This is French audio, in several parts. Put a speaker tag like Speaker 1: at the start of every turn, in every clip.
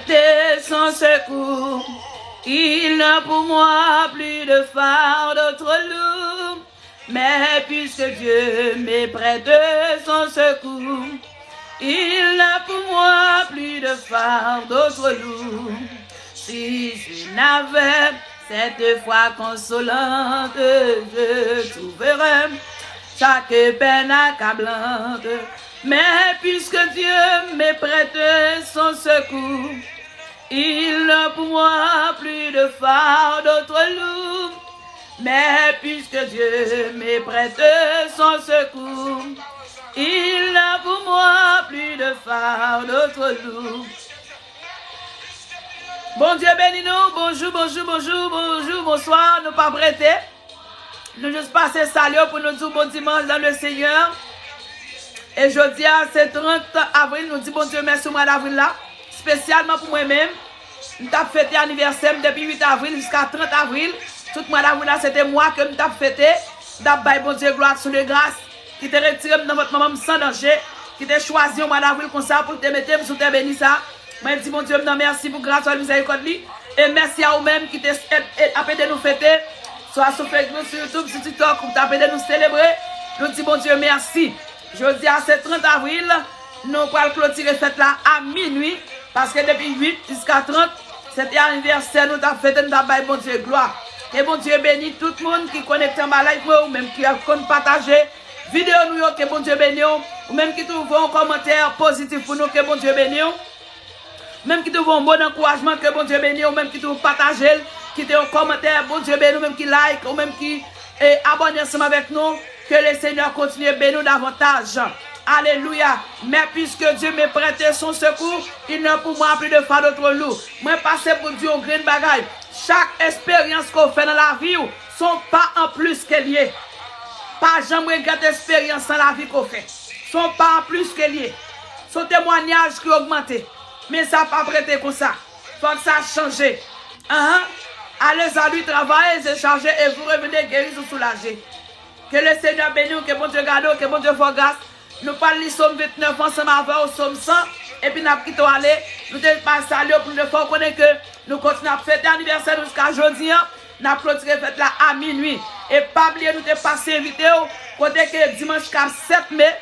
Speaker 1: de son secours. Il n'a pour moi plus de fardeau trop lourd, mais puisque Dieu m'est près de son secours, il n'a pour moi plus de fardeau trop lourd. Si je n'avais cette foi consolante, je trouverais chaque peine accablante. Mais puisque Dieu m'est près de son secours, il n'a pour moi plus de fardeau trop lourd. Mais puisque Dieu m'est près de son secours, il n'a pour moi plus de fardeau trop lourd. Bon Dieu bénis nous, bonjour, bonjour, bonjour, bonjour, bonsoir, nous pas prêtés. Nous juste passer salut pour nous dire bon dimanche dans le Seigneur. Et jeudi, c'est 30 avril, nous disons bon Dieu merci au mois d'avril là, spécialement pour moi-même. Nous avons fêté l'anniversaire depuis 8 avril jusqu'à 30 avril. Tout le mois d'avril là, c'était moi que nous avons fêté. Nous avons bon Dieu gloire sur les grâces, qui te retire dans votre maman sans danger, qui te choisi au mois d'avril comme ça pour te mettre sous te béni ça. Moi, je dis, mon Dieu, merci pour grâce à miséricorde. Et merci à vous-même qui t'appelez de nous fêter. Soit sur Facebook, sur YouTube, sur TikTok, pour t'appeler de nous célébrer. Nous disons, mon Dieu, merci. Je dis à ce 30 avril, nous allons clôturer fête là à minuit. Parce que depuis 8 jusqu'à 30, c'était anniversaire, nous avons fêté, nous avons bon Dieu, gloire. Et bon Dieu bénit tout le monde qui connecte en ma live, ou même qui a partagé vidéo nous, que bon Dieu bénit, ou même qui trouve un commentaire positif pour nous, que bon Dieu bénit. Même qui te voit un bon encouragement, que bon Dieu bénisse, ou même qui te partage, qui te un commentaire, bon Dieu bénisse, ou même qui like, ou même qui abonne ensemble avec nous, que le Seigneur continue à bénir davantage. Alléluia. Mais puisque Dieu m'a prêté son secours, il n'a pour moi plus de fardeau trop lourd. Moi, passer pour Dieu un grand bagaille. Chaque expérience qu'on fait dans la vie, sont pas en plus qu'elle y est. Pas jamais regarder expérience dans la vie qu'on fait. Sont pas en plus qu'elle y est. Son témoignage qui augmente. Mais ça n'a pas prêté comme ça. Il faut que ça a changé. Allez à lui travailler, c'est chargé et vous revenez guéris ou soulagés. Que le Seigneur bénisse, que bon Dieu garde, que bon Dieu fasse grâce. Nous parlons du Somme 29 ensemble avec au Somme 100. Et puis nous quittons aller. Nous devons passer à l'heure pour nous faire connaître que nous continuons à fêter l'anniversaire jusqu'à aujourd'hui. Nous avons clôturé fête là à minuit. Et pas oublier, nous devons passer invité. Côté que dimanche 7 mai,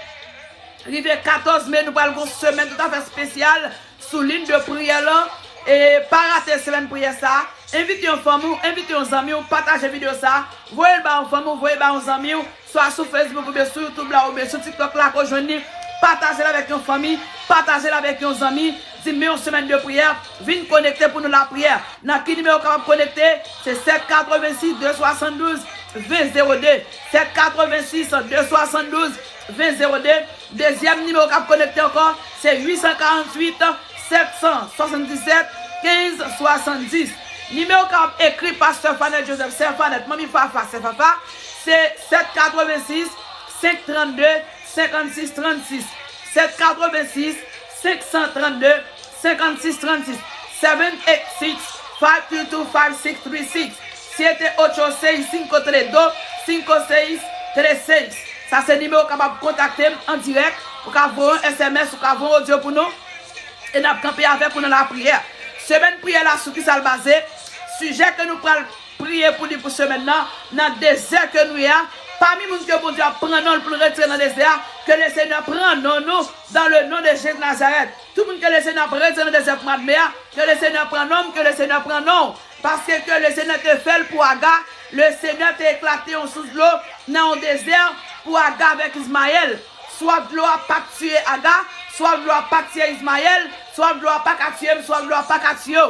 Speaker 1: arrivé 14 mai, nous parlons d'une semaine tout à fait spéciale. Sous ligne de prière là, et pas rater semaine prière ça. Invitez une famille, invitez uns amis, partagez la vidéo ça. Voyez le bas en famille, voyez le bas aux amis, soit sur Facebook ou bien sur YouTube là ou bien sur TikTok là qu'on joigne. Partagez-la avec une famille, partagez-la avec uns amis. Dis-moi une semaine de prière, viens connecter pour nous la prière. Dans quel numéro capable connecter? C'est 786 272 2002. 786 272 2002. Deuxième numéro capable connecter encore, c'est 848 777 15 70. Numéro qui écrit Pasteur Fanette Joseph, c'est Fanette, Mami Fafa, c'est Fafa, c'est 786 532 56 36. 786 532 56 36. 786 522 5636. C'était 865 56 36. Ça c'est le numéro capable de contacter en direct pour avoir un SMS ou avoir un audio pour nous. Et nous avons campé avec pour nous la prière. Semaine prière là, sur qui ça le basé. Sujet que nous prenons prier pour lui pour semaine là, dans le désert que nous avons. Parmi nous que bon Dieu prend non pour retirer dans le désert, que le Seigneur prend non nous dans le nom de Jésus de Nazareth. Tout le monde que le Seigneur prend retirer dans le désert pour Madmea, que le Seigneur prend non, que le Seigneur prend non. Parce que le Seigneur te fait pour Aga, le Seigneur t'a éclaté en sous l'eau dans le désert pour Aga avec Ismaël. Soit de l'eau à pas tuer Aga, soit de l'eau à pas tuer Ismaël, soit de l'eau à pas tuer, soit de l'eau à pas tuer.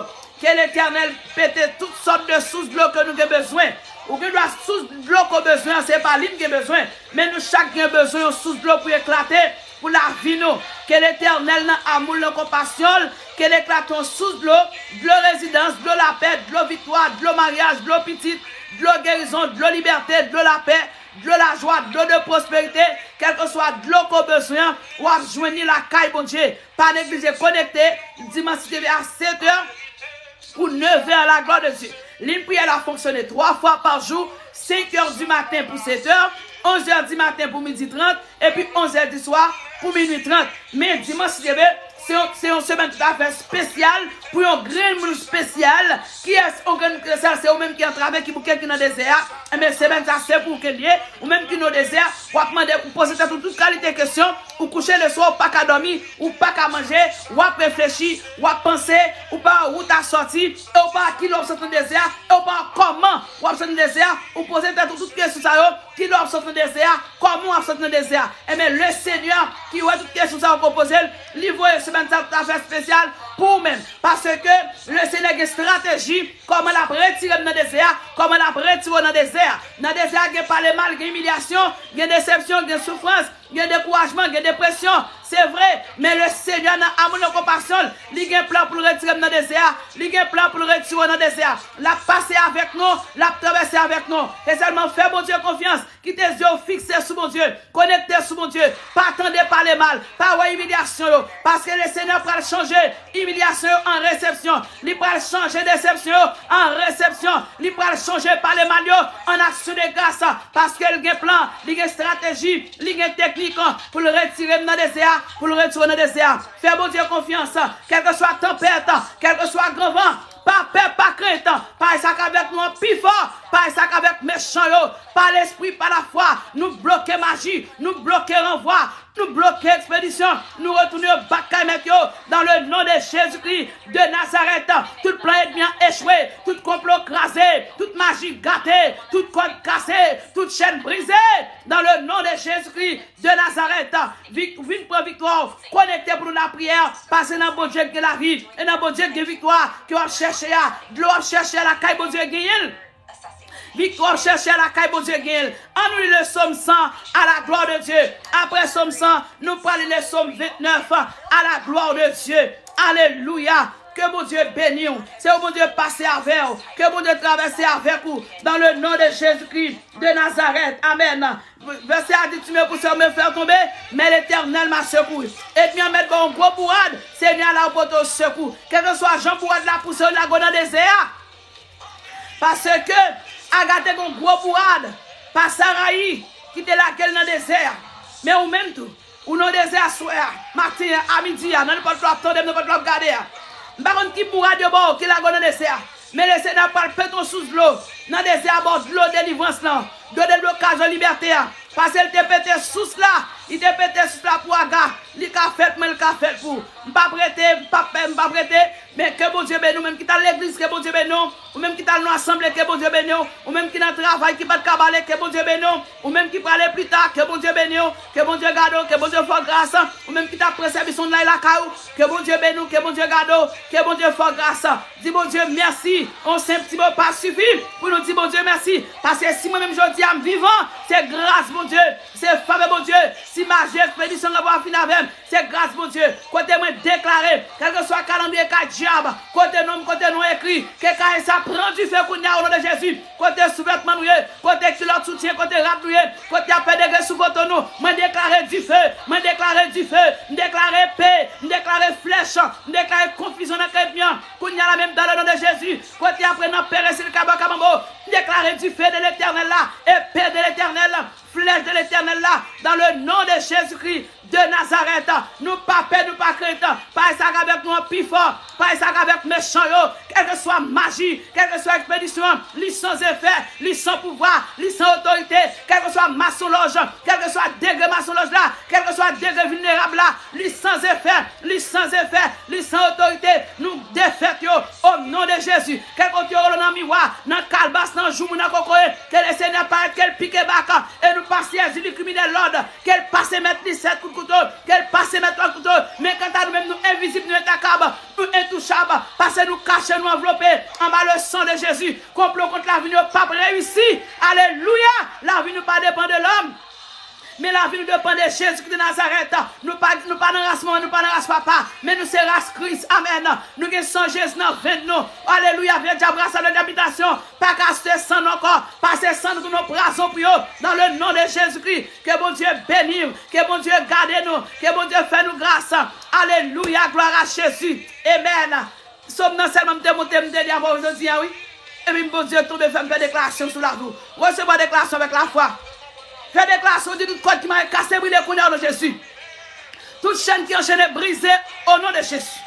Speaker 1: Que l'Éternel pète toutes sortes de sources de l'eau que nous avons besoin. Ou que la source de l'eau qu'on a besoin, ce n'est pas l'île qui a besoin. Mais nous, chaque avons besoin de source de l'eau pour éclater, pour la vie. Nous. Que l'Éternel, dans l'amour, dans la compassion, qu'elle éclate en source de l'eau résidence, de l'eau la paix, de l'eau victoire, de l'eau mariage, de l'eau petite, de l'eau guérison, de l'eau liberté, de l'eau la paix, de l'eau la joie, de l'eau de prospérité, quel que soit de l'eau qu'on a besoin, ou à joindre la caille, bon Dieu. Pas négliger, connecté, dimanche TV à 7h ou 9h à la gloire de Dieu. L'île prière a fonctionné 3 fois par jour, 5h du matin pour 7h, 11h du matin pour midi 30, et puis 11h du soir pour minuit 30. Mais dimanche TV, c'est une semaine tout à fait spéciale pour un grand spécial. Qui est un grand spécial? C'est vous-même qui entrez avec qui pour quelqu'un dans le désert. Mais c'est même ça, c'est pour quelqu'un. Ou même qui dans le désert, vous demandez, vous posez toute qualité de questions. Ou coucher le soir, pas qu'à dormir, ou pas qu'à manger, ou à réfléchir, ou à penser, ou pas où t'as sorti, ou pas qui l'observe dans le désert, ou pas comment ou observe dans le désert, ou poser toutes questions qui l'observe dans le désert, comment observe dans le désert. Et bien le Seigneur qui voit toutes questions ça vous poser, livre ce même tout à fait spécial pour vous-même. Parce que le Seigneur a une stratégie, comment la retirer dans le désert, comment la retirer dans le désert. Dans le désert, il y a pas le mal, il y a humiliation, il y a déception, il y a souffrance, il y a découragement, il y a dépression. C'est vrai, mais le Seigneur a amour et compassion. Il a un plan pour le retirer dans le désert. Il a un plan pour le retirer dans le désert. La passer avec nous, la traverser avec nous. Et seulement fais mon Dieu confiance. Qui tes yeux fixés sur mon Dieu. Connectés sur mon Dieu. Pas attendez par les mal. Pas ouais humiliation. Parce que le Seigneur va changer humiliation en réception. Il va changer déception en réception. Il va changer par les mal en action de grâce. Parce qu'il y a un plan, il y a une stratégie, il y a une technique pour le retirer dans le désert. Pour le retour dans le désert. Fais mon Dieu confiance. Quelle que soit tempête, quel que soit grand vent, pas peur, pas crainte, pas ça qu'avec nous en plus fort, pas ça qu'avec méchant, pas l'esprit, pas la foi, nous bloquer magie, nous bloquer renvoi, nous bloquer expédition, nous retourner au bataille dans le nom de Jésus-Christ de Nazareth. Tout plan ennemi échoué, tout complot crasé, toute magie gâtée, toute corde cassée, toute chaîne brisée, dans le nom de Jésus-Christ de Nazareth. Vite pour victoire, connecté pour la prière, passer dans bon Dieu de la vie, et dans bon Dieu de victoire, qui va chercher à, de l'eau chercher à la caille, bon Dieu gagne. Victoire chercher à la caille, bon Dieu gagne. En nous le psaume 100 à la gloire de Dieu. Après psaume 100, nous parlons le psaume 29 à la gloire de Dieu. Alléluia. Que mon Dieu bénisse. C'est mon Dieu passer avec vous. Que mon Dieu traverse avec vous. Dans le nom de Jésus-Christ de Nazareth. Amen. Verset a dit, tu me pousses à me faire tomber, mais l'Éternel m'a secoué. Et puis en mettre un gros bourrade, Seigneur là pour te secouer. Quel que soit Jean bourrade la pousse la go dans le désert. Parce que Agathe un gros bourrade, pas Saraï, qui était laquelle dans le désert. Mais ou même tout, ou dans le désert soir, matin, à midi, dans le porte attendre, dans le porte regarder. Par contre, qui bourrade de bord, qui la go dans le désert. Mais le Seigneur parle péton sous l'eau, dans le désert, bord de l'eau de délivrance là, de l'occasion de liberté. Parce qu'elle te pété sous là, il te pété sous là pour Agathe. Il a fait, mais il a fait pour. Pas prêter, pas prêter, mais que bon Dieu bénisse, même qui t'a l'église, que bon Dieu bénisse, ou même qui t'a l'assemblée, que bon Dieu bénisse, ou même qui dans le travail, qui va te cabaler, que bon Dieu bénisse, ou même qui parle plus tard, que bon Dieu bénisse, que bon Dieu garde, que bon Dieu fasse grâce, ou même qui t'a pris service de la caillou, que bon Dieu bénisse, que bon Dieu garde, que bon Dieu fasse grâce. Dis bon Dieu merci, on sait un petit peu pas suffit pour nous dire bon Dieu merci, parce que si moi-même je dis à me vivant, c'est grâce mon Dieu, c'est faveur mon Dieu, si ma expédition va finir avec, c'est grâce mon Dieu, côté moi déclaré, quel que soit calendrier quel diable, côté nom écrit, que quand ça prend du feu au nom de Jésus, côté sous-vêtement noué, côté culotte soutien, côté rap noué, côté appel de grâce sous votre nom, moi déclaré du feu, moi déclaré du feu, déclaré paix, déclaré flèche, déclaré confusion dans le bien, qu'on y a la même dans le nom de Jésus, côté après non péré sur le cabacambo, déclaré du feu de l'éternel là, et paix de l'éternel là, flèche de l'éternel là, dans le nom de Jésus-Christ de Nazareth, nous pas peur, nous pas crainte, pas ça avec nous en plus fort, pas ça avec méchant, quelle que soit magie, quelle que soit expédition, licence effet, licence pouvoir, licence autorité, quelle que soit maçonloge, quel que soit degré maçonloge là, quel que soit degré vulnérable là, licence effet, licence autorité, nous défaitons au nom de Jésus, quel côté dans le miroir, dans le calbas, dans le jour, dans le cocoé, que le Seigneur paraît, qu'elle pique bac, et nous passions à du criminel l'ordre, qu'elle passe mettre 17 coups de couteau, qu'elle passe mettre 3 couteaux, mais quand à nous-mêmes, nous invisibles, nous intaccables, nous intouchables, parce que nous cachons, nous enveloppés, en bas le sang de Jésus, complot contre la vie, nous pas réussi, alléluia, la vie nous pas dépend de l'homme, mais la vie nous dépend de Jésus de Nazareth. Nous pas dans race maman, nous pas dans race papa, mais nous c'est race Christ. Amen. Nous sommes sans Jésus dans 20 nous. Alléluia. Viens d'abras à l'habitation. Pas casser sans encore. Passer sans nous nos bras pour eux. Dans le nom de Jésus-Christ. Que bon Dieu bénisse. Que bon Dieu garde nous. Que bon Dieu fait nous grâce. Alléluia. Gloire à Jésus. Amen. Sommes nous seulement me démonter, me dire aujourd'hui, oui. Et même bon Dieu, tombe faire une déclaration sur la roue. Recevez une déclaration avec la foi. Fais déclaration de toute code qui m'a cassé, brûlé, au nom de Jésus. Toute chaîne qui enchaîne brisée au nom de Jésus.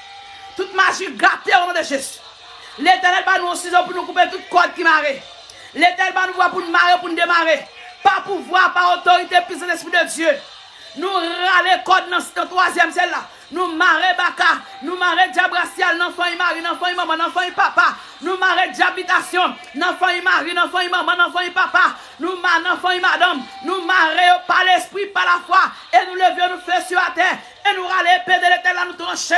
Speaker 1: toute magie gâtée au nom de Jésus. L'Éternel va nous un ciseau pour nous couper toute corde qui marre. L'Éternel va nous voir pour nous marrer, pour nous démarrer. Par pouvoir, par autorité, puissance de l'Esprit de Dieu. Nous râler code dans cette troisième celle-là. Nous marrer baka, nous marrer diabracial, n'enfant y mari, n'enfant y maman, n'enfant y papa. Nous marrer d'habitation, n'enfant y mari, n'enfant y maman, n'enfant y papa. Nous marrer n'enfant y madame. Nous marrer par l'esprit, par la foi. Et nous levions nous faire sur la terre. Et nous râler, épée de l'Éternel nous trancher.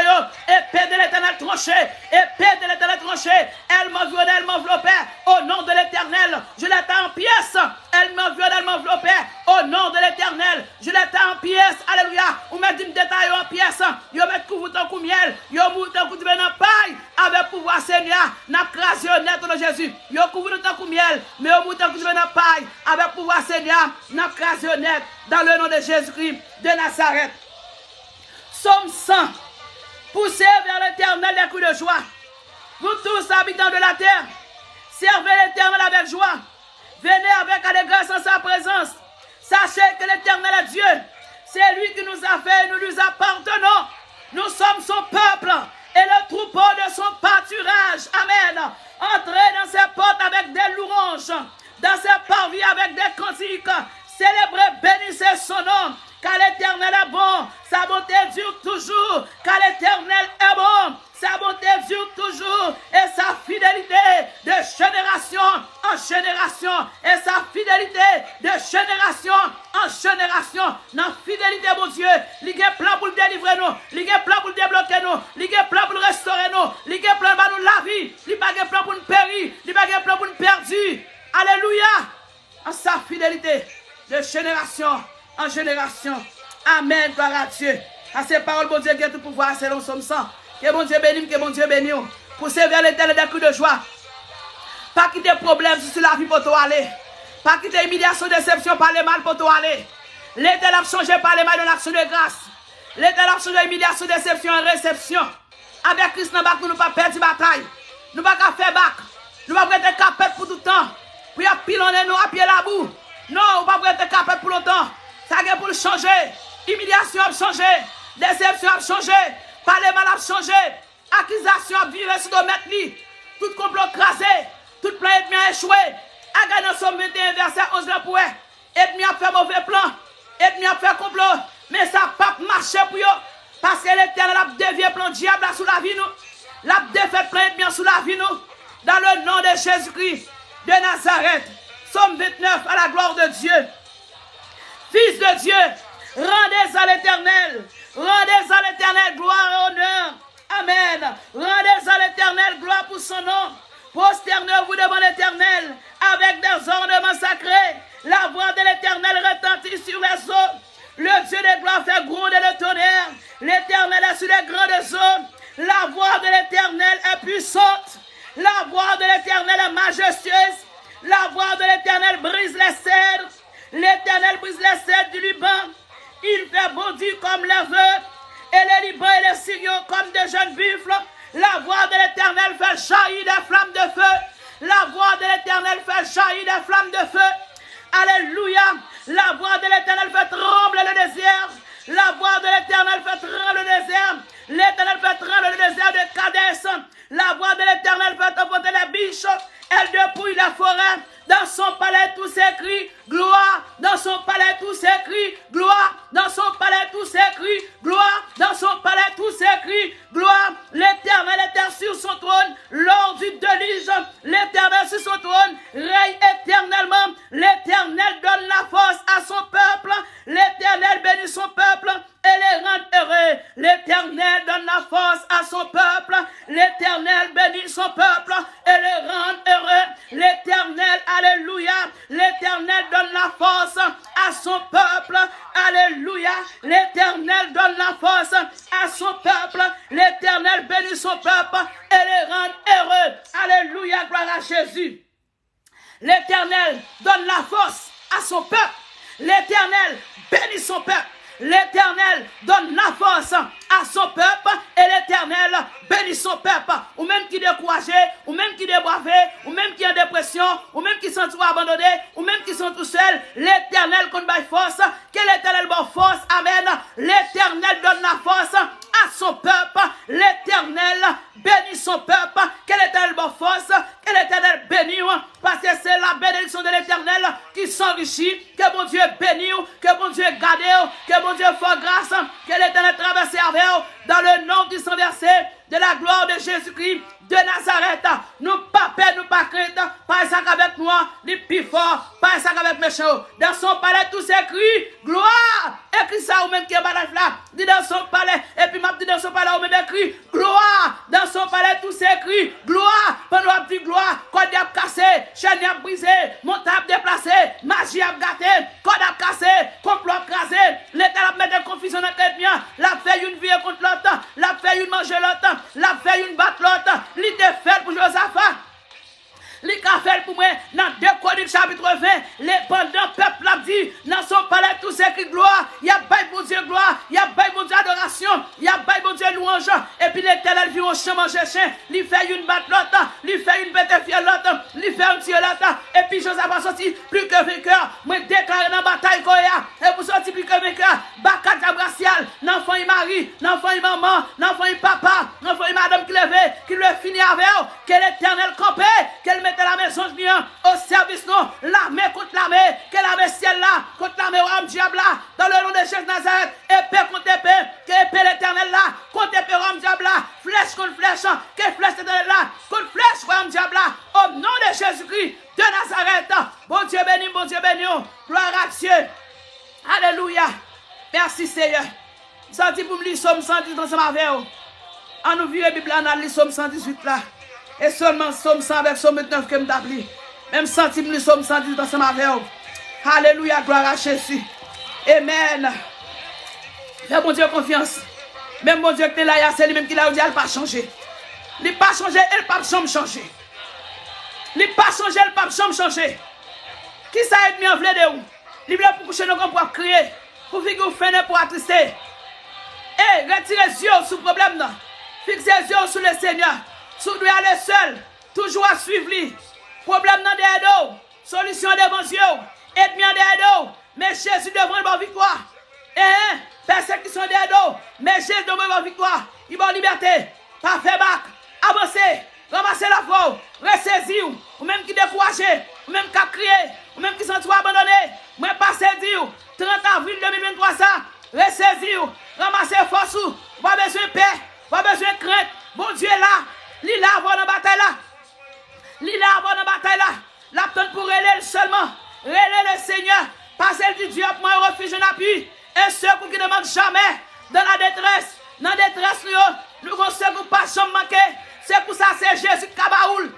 Speaker 1: Épée de l'Éternel trancher. Épée de l'Éternel trancher. Elle m'envionnait, elle m'enveloppait. Au nom de l'Éternel, je l'étais en pièces. Elle m'envionnait, elle m'enveloppait. Au nom de l'Éternel, je l'étais en pièces. Alléluia. Ou met du détail en pièces. Yo met couvre tant coup miel. Yo mou tant coup de paille. Avec pouvoir Seigneur. N'a crasé net de Jésus. Yo couvre tant coup miel. Mais yo mou tant coup de paille. Avec pouvoir Seigneur. N'a crasé net. Dans le nom de Jésus-Christ de Nazareth. Psaume 100. Poussez vers l'Éternel des coups de joie. Vous tous habitants de la terre, servez l'Éternel avec joie. Venez avec allégresse en sa présence. Sachez que l'Éternel est Dieu. C'est lui qui nous a fait et nous lui appartenons. Nous sommes son peuple et le troupeau de son pâturage. Amen. Entrez dans ses portes avec des louanges, dans ses parvis avec des cantiques. Célébrez, bénissez son nom. Car l'Éternel est bon, sa bonté dure toujours. Car l'Éternel est bon, sa bonté dure toujours. Et sa fidélité de génération en génération. Et sa fidélité de génération en génération. Dans fidélité, mon Dieu, il y a plan pour délivrer nous. Il y a plan pour débloquer nous. Il y a plan pour restaurer nous. Il y a plan pour nous la vie. Il y a plan pour nous périr. Il y a plan pour nous perdre. Alléluia. En sa fidélité de génération en génération. Amen, gloire à Dieu. À ces paroles, bon Dieu, qui a tout pouvoir, c'est l'on somme sans. Que bon Dieu bénisse, que bon Dieu bénisse. Pour servir l'Éternel des coups de joie. Pas quitter problème sur la vie pour toi aller. Pas quitter humiliation, déception par les mal pour toi aller. L'Éternel a changé par les mal de l'action de grâce. L'Éternel a changé humiliation, déception en réception. Avec Christ, nous ne pouvons pas perdre la bataille. Nous ne pouvons pas faire bac. Nous ne pouvons pas être capables pour tout le temps. Pour y pilonner nous à pied la boue. Non, on ne peut pas être capable pour longtemps. Ça a pour le changer. Humiliation a changé. Déception a changé. Parler mal a changé. Accusation a viré sur le maître. Tout complot crasé. Tout plan ennemi a échoué. A gagné dans Somme 21, verset 11 de pouet. Ennemi a fait mauvais plan. Ennemi a fait complot. Mais ça n'a pas marché pour eux. Parce que l'Éternel a dévié plan diable sous la vie nous. L'a défait plan ennemi sous la vie nous. Dans le nom de Jésus-Christ de Nazareth. Somme 29, à la gloire de Dieu. Fils de Dieu, rendez à l'Éternel. Rendez à l'Éternel gloire et honneur. Amen. Rendez à l'Éternel gloire pour son nom. Prosternez-vous devant l'Éternel avec des ornements sacrés. La voix de l'Éternel retentit sur les eaux. Le Dieu de gloire fait gronder le tonnerre. L'Éternel est sur les grandes eaux. La voix de l'Éternel est puissante. La voix de l'Éternel est majestueuse. La voix de l'Éternel brise les cèdres. L'Éternel brise les cèdres du Liban. Il fait bondir comme les veuves. Et les Libans et les Syriens comme de jeunes buffles. La voix de l'Éternel fait jaillir des flammes de feu. La voix de l'Éternel fait jaillir des flammes de feu. Alléluia. La voix de l'Éternel fait trembler le désert. La voix de l'Éternel fait trembler le désert. L'Éternel fait trembler le désert de Kadès. La voix de l'Éternel fait emporter les biches. Elle dépouille la forêt. Dans son palais tout s'écrit gloire. Dans son palais tout s'écrit gloire. Dans son palais tout s'écrit gloire. Dans son palais tout s'écrit gloire. L'Éternel est sur son trône lors du déluge. L'Éternel sur son trône règne éternellement. L'Éternel donne la force à son peuple. L'Éternel bénit son peuple et les rend heureux. L'Éternel donne la force à son peuple. L'Éternel bénit son peuple et les rend heureux. L'Éternel, alléluia, l'Éternel donne la force à son peuple. Alléluia, l'Éternel donne la force à son peuple. L'Éternel bénit son peuple et les rend heureux. Alléluia, gloire à Jésus. L'Éternel donne la force à son peuple. L'Éternel bénit son peuple. L'Éternel donne la force à son peuple et l'Éternel bénit son peuple. Ou même qui est découragé, ou même qui est déboivé, ou même qui est en dépression, ou même qui sont trop abandonnés, ou même qui sont tout seuls, l'Éternel compte by force. Que l'Éternel donne force, amen. L'Éternel donne la force à son peuple. L'Éternel l'Éternel bénit son peuple, que l'Éternel bonne force, que l'Éternel bénit, parce que c'est la bénédiction de l'Éternel qui s'enrichit, que mon Dieu bénit, que mon Dieu garde, que mon Dieu fasse grâce, que l'Éternel traverse avec dans le nom du sang versé de la gloire de Jésus-Christ de Nazareth. Nous pas peur, nous pas crainte, pas ça qu'avec nous, les plus forts, pas ça qu'avec méchants. Dans son palais, tout s'écrit gloire. Écrit ça ou même qui est balade là. Dit dans son palais, et puis m'a dit dans son palais ou même écrit gloire. Dans son palais, tout s'écrit gloire. Pendant la petite gloire, code a cassé, chaîne a brisé, montagne déplacé, magie a gâté, code a cassé, complot a crasé. L'État a mis des confusions dans le chrétien. La fait une vie contre l'autre, la fait une manger l'autre, la fait une battre l'autre. L'idée fait pour Josaphat. Les cafés pour moi, dans 2 Chroniques chapitre 20, pendant le peuple a dit, dans son palais, tout c'est qui gloire, il y a bail mon Dieu gloire, il y a bail mon Dieu adoration, il y a bail mon Dieu louange, et puis l'Éternel vit au champ manger chien, il fait une batte l'autre, il fait une bête fière l'autre, il fait un petit l'autre, et puis Josaphat sorti plus que vainqueur, moi déclaré dans la bataille qu'on et pour sortir plus que vainqueur, Bakat Abracial, l'enfant il mari, l'enfant il maman, l'enfant il papa, l'enfant il madame qui levait, qui le finit avec, que l'Éternel campait, qu'elle mette la maison au service non, l'armée contre l'armée, que l'armée ciel là, contre l'armée au diable là, dans le nom de Jésus Nazareth, épée contre épée, que épée l'éternel là, contre épée au diable là, flèche contre flèche, que flèche l'éternel là, contre flèche au diable là, au nom de Jésus-Christ de Nazareth, bon Dieu béni, gloire à Dieu, alléluia, merci Seigneur, senti pour me lire Somme 110 dans ce matin, en nous vieux Bible, on a lu Somme 118 là. Et seulement Somme 100 avec Somme 29 que m'appelé. Même centime le Somme 110 dans ce matin. Alléluia, gloire à Jésus. Amen. Fais mon Dieu confiance. Même mon Dieu qui est là, c'est lui-même qui l'a dit, elle n'a pas changé. Il n'a pas changé, elle n'a pas changé. Il n'a pas changé, elle n'a pas changé. Qui ça aide mieux en vle de où? Il veut pour coucher nos grands pour crier. Pour figurer faire pour attrister. Et retirez les yeux sur le problème. Fixez les yeux sur le Seigneur. Si vous aller seul, toujours à suivre lui. Problème dans des dos, solution devant Dieu, ennemi en des dos, mais Jésus devant une victoire. Persécution des dos, mais Jésus devant une victoire. Il va en liberté, pas faire bac, avancer, ramasser la foi, ressaisir, ou même qui découragé, ou même qui a crié, ou même qui sont trop abandonné, mais pas saisir, 30 avril 2023 ça, ressaisir, ramasser force, pas besoin de paix, pas besoin de crainte, bon Dieu est là. L'île avant dans la bataille là. L'île avant dans la bataille là. L'aptente pour relayer seulement. Relayer le Seigneur. Parce qu'il dit Dieu, moi, refuge en appui. Et ceux qui ne demandent jamais dans la détresse. Dans la détresse, nous avons ceux qui ne pas jamais manquer. C'est pour ça, c'est Jésus Kabaoul.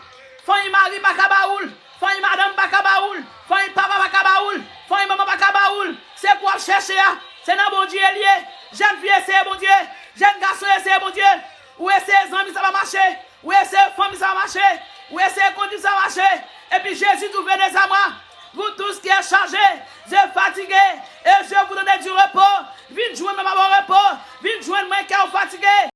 Speaker 1: Fanny Marie pas Kabaoul. Fanny Madame pas Kabaoul. Fanny Papa pas Kabaoul. Fanny Maman pas Kabaoul. C'est quoi chercher. C'est dans mon Dieu lié. Jeune fille, c'est mon Dieu. Jeune garçon, c'est mon Dieu. Où est-ce que les amis, ça va marcher? Où est-ce que les familles, ça va marcher? Où est-ce que les conduits, ça va marcher? Et puis Jésus, vous venez à moi. Vous tous qui êtes chargés, vous êtes fatigués, et je vous donne du repos. Vite joindre mon repos. Vite joindre moi qui est fatigué.